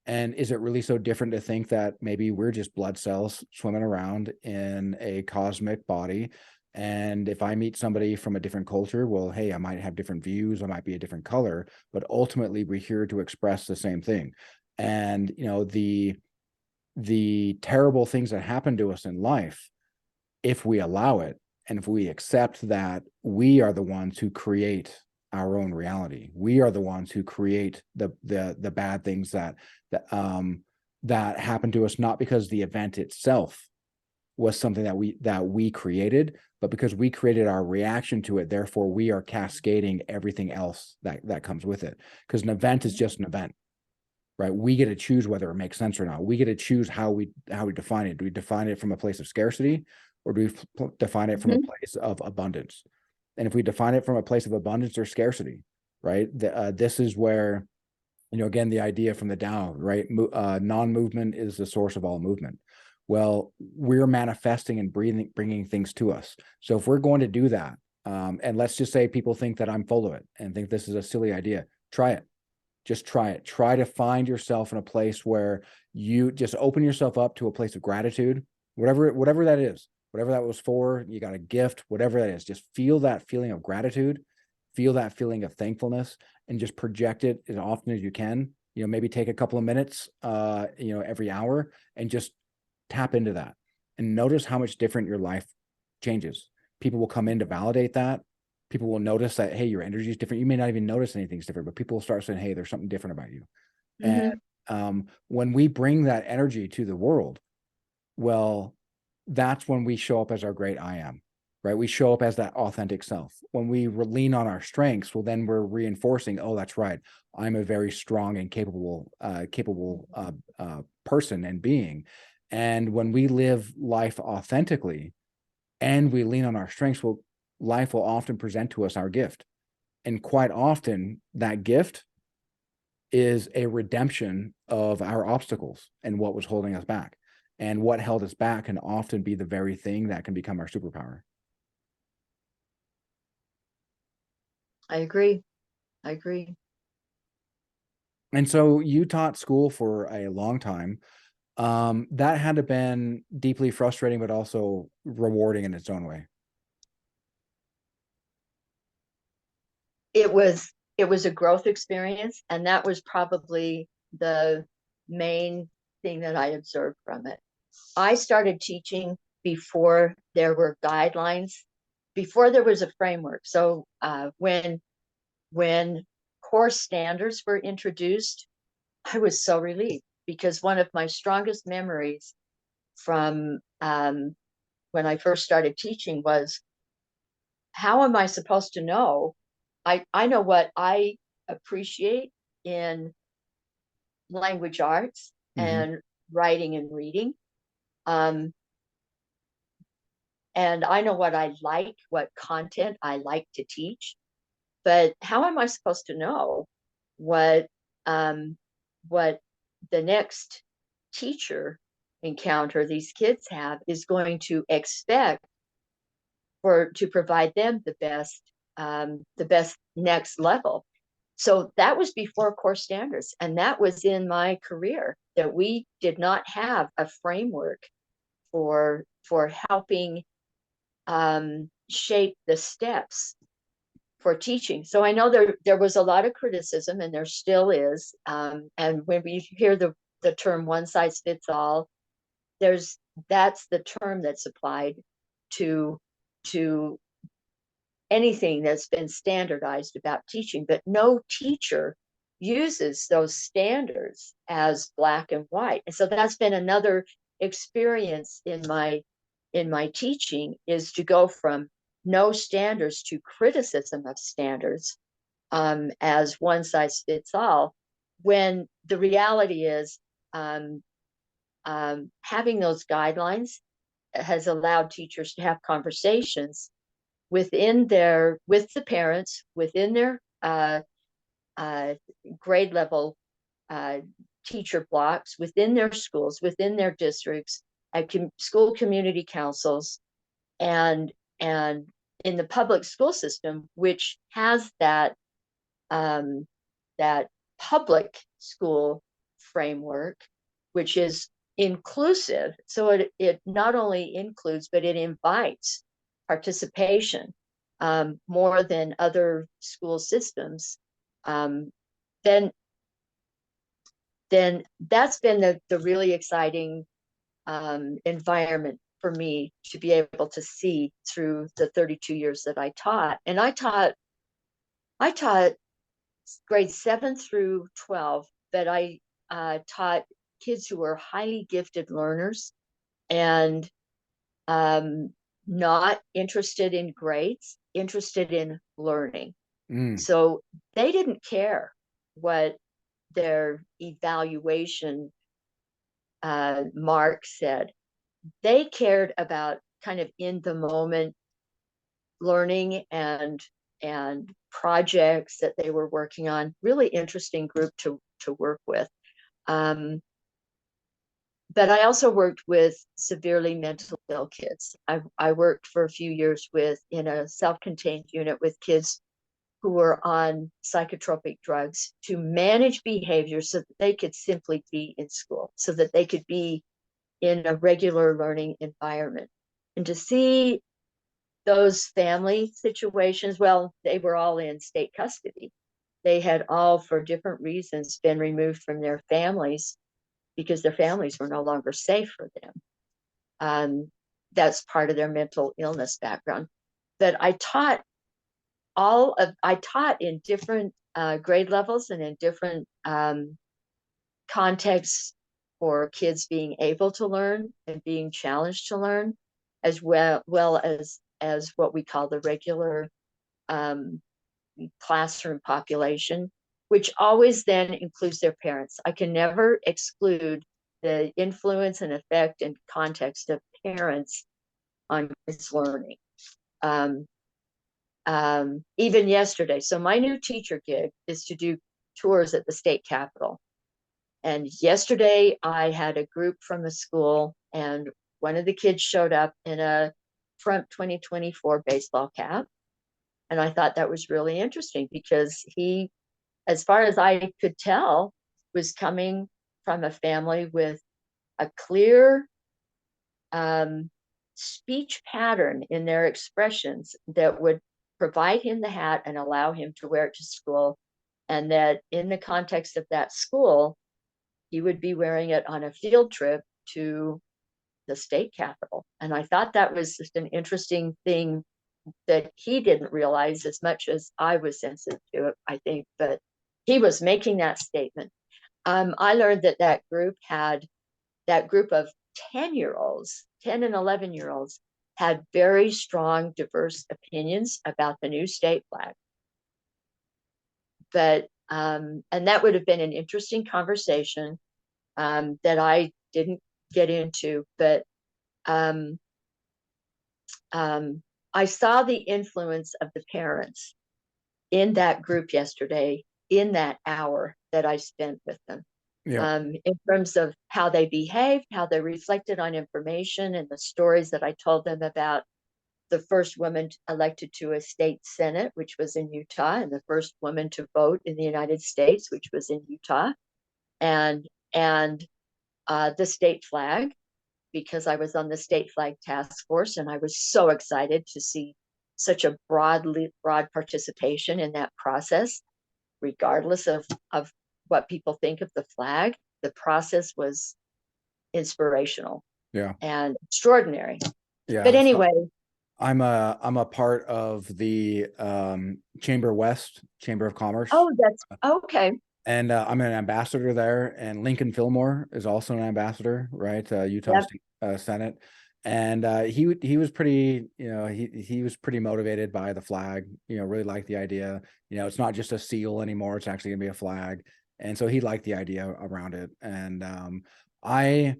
And is it really so different to think that maybe we're just blood cells swimming around in a cosmic body? And if I meet somebody from a different culture, well, hey, I might have different views, I might be a different color, but ultimately we're here to express the same thing. And, the terrible things that happen to us in life, if we allow it, and if we accept that we are the ones who create our own reality, we are the ones who create the bad things that happen to us, not because the event itself was something that we created, but because we created our reaction to it. Therefore, we are cascading everything else that comes with it. Because an event is just an event, right? We get to choose whether it makes sense or not. We get to choose how we define it. Do we define it from a place of scarcity, or do we define it from a place of abundance? And if we define it from a place of abundance or scarcity, right, this is where, again, the idea from the Tao, right, non-movement is the source of all movement. Well, we're manifesting and bringing things to us. So if we're going to do that, and let's just say people think that I'm full of it and think this is a silly idea, try it. Just try it. Try to find yourself in a place where you just open yourself up to a place of gratitude, whatever that is, whatever that was for. You got a gift, whatever that is, just feel that feeling of gratitude, feel that feeling of thankfulness, and just project it as often as you can. Maybe take a couple of minutes, every hour, and just tap into that and notice how much different your life changes. People will come in to validate that. People will notice that, hey, your energy is different. You may not even notice anything's different, but people will start saying, hey, there's something different about you. And when we bring that energy to the world, well, that's when we show up as our great I am, right? We show up as that authentic self. When we lean on our strengths, well, then we're reinforcing, oh, that's right, I'm a very strong and capable person and being. And when we live life authentically and we lean on our strengths, well, life will often present to us our gift. And quite often that gift is a redemption of our obstacles and what was holding us back. And what held us back can often be the very thing that can become our superpower. I agree. And so you taught school for a long time. That had to have been deeply frustrating, but also rewarding in its own way. It was a growth experience, and that was probably the main thing that I observed from it. I started teaching before there were guidelines before there was a framework. So when core standards were introduced, I was so relieved, because one of my strongest memories from when I first started teaching was, how am I supposed to know? I know what I appreciate in language arts Hmm. and writing and reading. Um, and I know what I like, what content I like to teach. But how am I supposed to know what um, what the next teacher encounter these kids have is going to expect, for to provide them the best next level? So that was before core standards, and that was in my career, that we did not have a framework for helping shape the steps for teaching. So I know there was a lot of criticism, and there still is. And when we hear the term one size fits all, there's that's the term that's applied to to anything that's been standardized about teaching, but no teacher uses those standards as black and white. And so that's been another experience in my teaching, is to go from no standards to criticism of standards, as one size fits all, when the reality is, um, having those guidelines has allowed teachers to have conversations with the parents, within their uh, grade level uh, teacher blocks, within their schools, within their districts, at school community councils, and and in the public school system, which has um, that public school framework, which is inclusive. So it not only includes, but it invites participation, more than other school systems. Um, then then that's been the really exciting environment for me to be able to see through the 32 years that I taught. And I taught grades 7 through 12, but I taught kids who were highly gifted learners, and um, not interested in grades, interested in learning. Mm. So they didn't care what their evaluation mark said. They cared about kind of in the moment learning and projects that they were working on. Really interesting group to work with. Um, but I also worked with severely mentally ill kids. I worked for a few years in a self-contained unit with kids who were on psychotropic drugs, to manage behavior so that they could simply be in school, so that they could be in a regular learning environment. And to see those family situations, well, they were all in state custody. They had all, for different reasons, been removed from their families because their families were no longer safe for them. Um, that's part of their mental illness background. But I taught in different grade levels and in different contexts, for kids being able to learn and being challenged to learn, as well as what we call the regular um, classroom population, which always then includes their parents. I can never exclude the influence and effect and context of parents on kids' learning. Um, Even yesterday, so my new teacher gig is to do tours at the state capitol. And yesterday I had a group from the school, and one of the kids showed up in a Trump 2024 baseball cap. And I thought that was really interesting, because he, as far as I could tell, was coming from a family with a clear speech pattern in their expressions that would provide him the hat and allow him to wear it to school. And that in the context of that school, he would be wearing it on a field trip to the state capitol. And I thought that was just an interesting thing that he didn't realize as much as I was sensitive to it, I think, but he was making that statement. I learned that group of 10-year-olds, 10 and 11-year-olds, had very strong, diverse opinions about the new state flag. But and that would have been an interesting conversation that I didn't get into. But um, I saw the influence of the parents in that group yesterday, in that hour that I spent with them, Yeah. in terms of how they behaved, how they reflected on information, and the stories that I told them about the first woman elected to a state senate, which was in Utah, and the first woman to vote in the United States, which was in Utah, and the state flag, because I was on the state flag task force, and I was so excited to see such a broad participation in that process, regardless of what people think of the flag. The process was inspirational Yeah. and extraordinary. But Yeah. So anyway, I'm a part of the Chamber West Chamber of Commerce, oh, that's okay. and I'm an ambassador there. And Lincoln Fillmore is also an ambassador, right? Utah Yep. State Senate, and he was pretty, he was pretty motivated by the flag. Really liked the idea. It's not just a seal anymore; it's actually gonna be a flag, and so he liked the idea around it. And I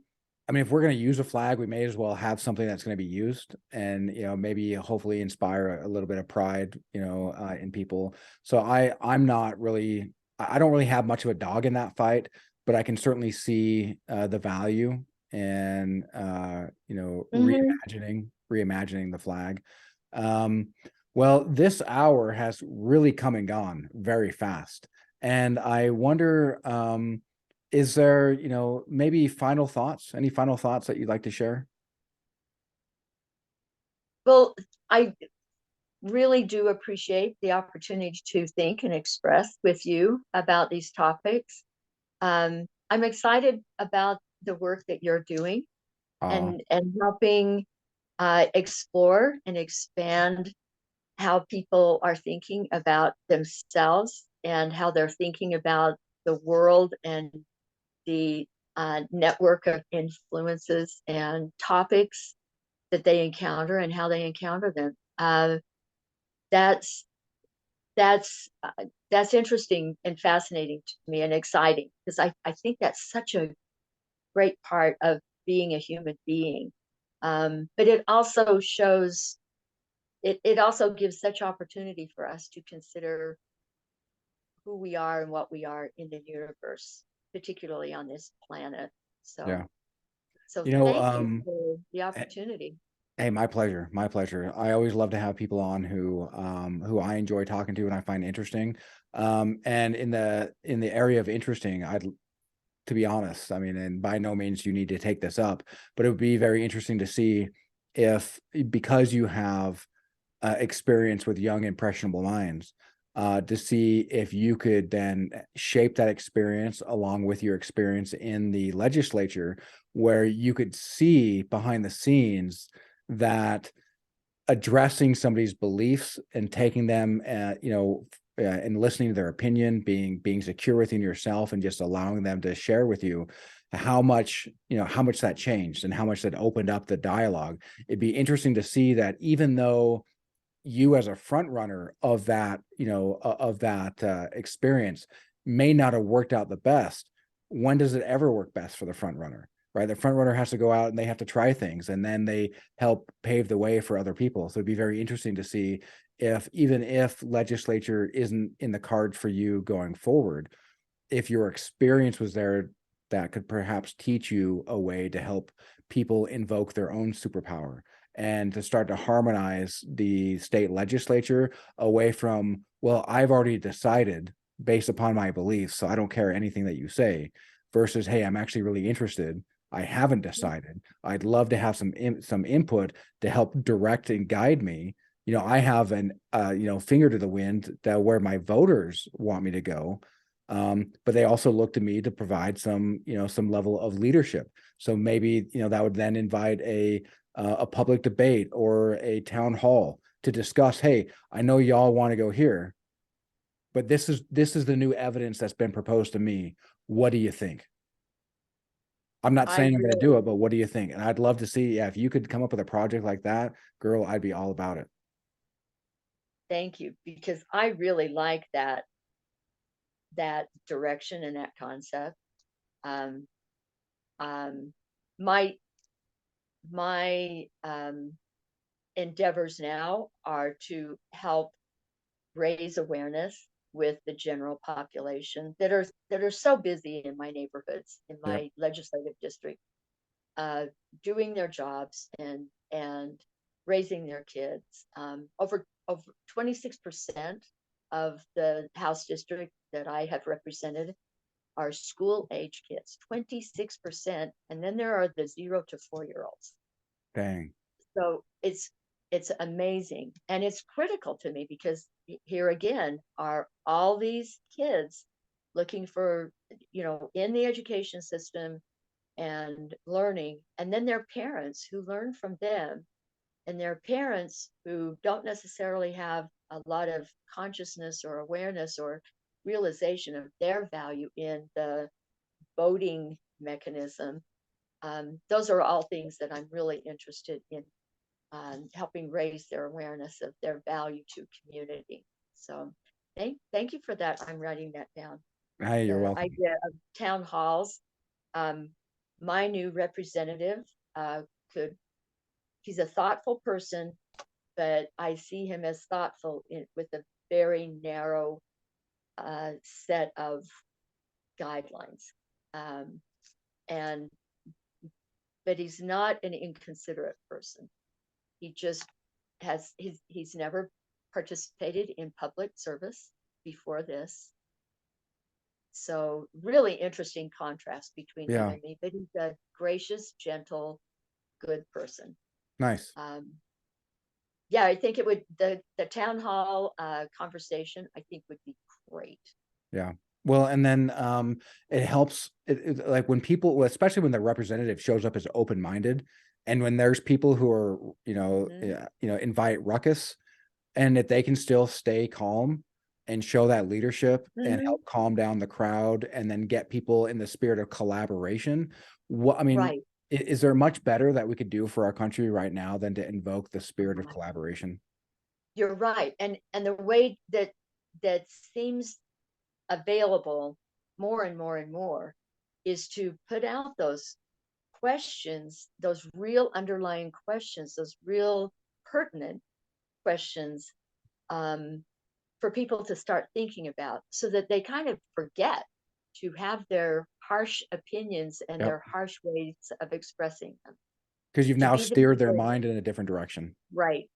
I mean, if we're going to use a flag, we may as well have something that's going to be used, and maybe hopefully inspire a little bit of pride, in people. So I'm not really, I don't really have much of a dog in that fight, but I can certainly see the value and Mm-hmm. reimagining the flag. Um, well, this hour has really come and gone very fast, and I wonder. Is there, maybe final thoughts? Any final thoughts that you'd like to share? Well, I really do appreciate the opportunity to think and express with you about these topics. I'm excited about the work that you're doing, Uh, and helping explore and expand how people are thinking about themselves, and how they're thinking about the world, and the network of influences and topics that they encounter, and how they encounter them. That's that's that's interesting and fascinating to me, and exciting, because I think that's such a great part of being a human being. But it also shows, it also gives such opportunity for us to consider who we are and what we are in the universe, particularly on this planet. yeah. So, so You know, thank you for the opportunity. hey, my pleasure. My pleasure. I always love to have people on who I enjoy talking to and I find interesting. And in the area of interesting, to be honest, I mean, and by no means you need to take this up, but it would be very interesting to see if, because you have experience with young impressionable minds, to see if you could then shape that experience along with your experience in the legislature, where you could see behind the scenes that addressing somebody's beliefs and taking them, and listening to their opinion, being secure within yourself, and just allowing them to share with you how much that changed and how much that opened up the dialogue. It'd be interesting to see that, even though you as a front runner of that, experience may not have worked out the best. When does it ever work best for the front runner? Right? The front runner has to go out and they have to try things, and then they help pave the way for other people. So it'd be very interesting to see if, even if legislature isn't in the cards for you going forward, if your experience was there, that could perhaps teach you a way to help people invoke their own superpower, and to start to harmonize the state legislature away from, well, I've already decided based upon my beliefs, so I don't care anything that you say, versus, hey, I'm actually really interested. I haven't decided. I'd love to have some input to help direct and guide me. I have an finger to the wind that where my voters want me to go. But they also look to me to provide some level of leadership. So maybe, that would then invite a public debate or a town hall to discuss, hey, I know y'all want to go here, but this is the new evidence that's been proposed to me. What do you think? I'm not I saying I'm going to really do it, but what do you think? And I'd love to see, yeah, if you could come up with a project like that, girl, I'd be all about it. thank you, because I really like that direction and that concept. Um, um, my my endeavors now are to help raise awareness with the general population that are so busy in my neighborhoods, in Yep. my legislative district, uh, doing their jobs and raising their kids. Over 26% of the House district that I have represented are school age kids, 26%, and then there are the 0 to 4 year olds. Dang. So it's amazing, and it's critical to me because here again are all these kids looking for, in the education system and learning, and then their parents who learn from them, and their parents who don't necessarily have a lot of consciousness or awareness or realization of their value in the voting mechanism. Those are all things that I'm really interested in, helping raise their awareness of their value to community. So thank you for that. I'm writing that down. Hey, you're The welcome. idea of town halls. Um, my new representative could, he's a thoughtful person, but I see him as thoughtful with a very narrow set of guidelines. Um, and but he's not an inconsiderate person. He just he's never participated in public service before this. So really interesting contrast between him Yeah. and me, but he's a gracious, gentle, good person. Nice. Yeah, I think it would, the town hall conversation, I think would be great. Yeah. Well, and then it helps like when people, especially when the representative shows up as open-minded, and when there's people who are, Mhm. invite ruckus, and that they can still stay calm and show that leadership and Mhm. help calm down the crowd and then get people in the spirit of collaboration. What I mean, Right. is there much better that we could do for our country right now than to invoke the spirit of Mhm. collaboration? You're right. And the way that seems available more and more and more is to put out those questions, those real underlying questions, those real pertinent questions, um, for people to start thinking about, so that they kind of forget to have their harsh opinions and Yep. their harsh ways of expressing them. Because you've To now be the steered their people, mind in a different direction. right,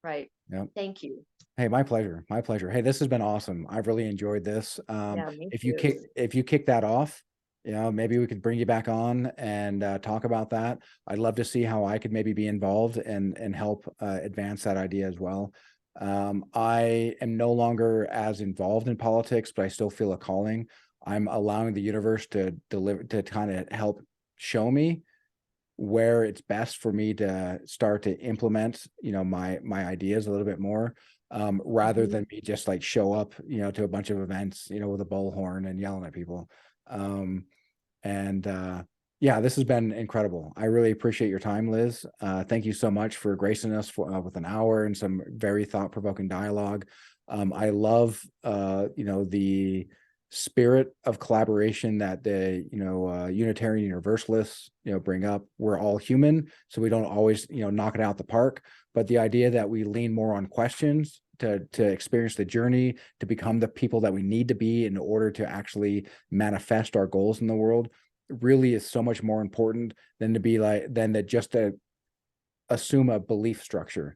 right. Yep. Thank you. Hey, my pleasure. My pleasure. Hey, this has been awesome. I've really enjoyed this. Yeah, me If you too. kick that off, maybe we could bring you back on and talk about that. I'd love to see how I could maybe be involved and help advance that idea as well. I am no longer as involved in politics, but I still feel a calling. I'm allowing the universe to deliver, to kind of help show me where it's best for me to start to implement, my ideas a little bit more, rather Mhm. than me just like show up, to a bunch of events, with a bullhorn and yelling at people. Um, and yeah, this has been incredible. I really appreciate your time, Liz. Thank you so much for gracing us with an hour and some very thought-provoking dialogue. I love, the spirit of collaboration that the, Unitarian Universalists, bring up. We're all human, so we don't always, knock it out the park. But the idea that we lean more on questions to experience the journey, to become the people that we need to be in order to actually manifest our goals in the world, really is so much more important than to just to assume a belief structure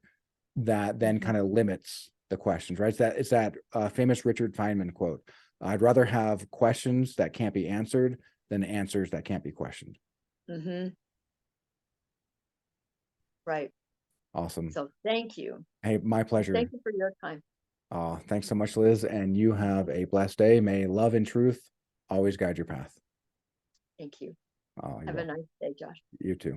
that then Mhm. kind of limits the questions, right? It's that famous Richard Feynman quote. I'd rather have questions that can't be answered than answers that can't be questioned. Mhm. Right. Awesome. So thank you. Hey, my And thank pleasure. you for your time. Thanks so much, Liz. And you have a blessed day. May love and truth always guide your path. Thank you. Oh, you're Have a welcome. nice day, Josh. You too.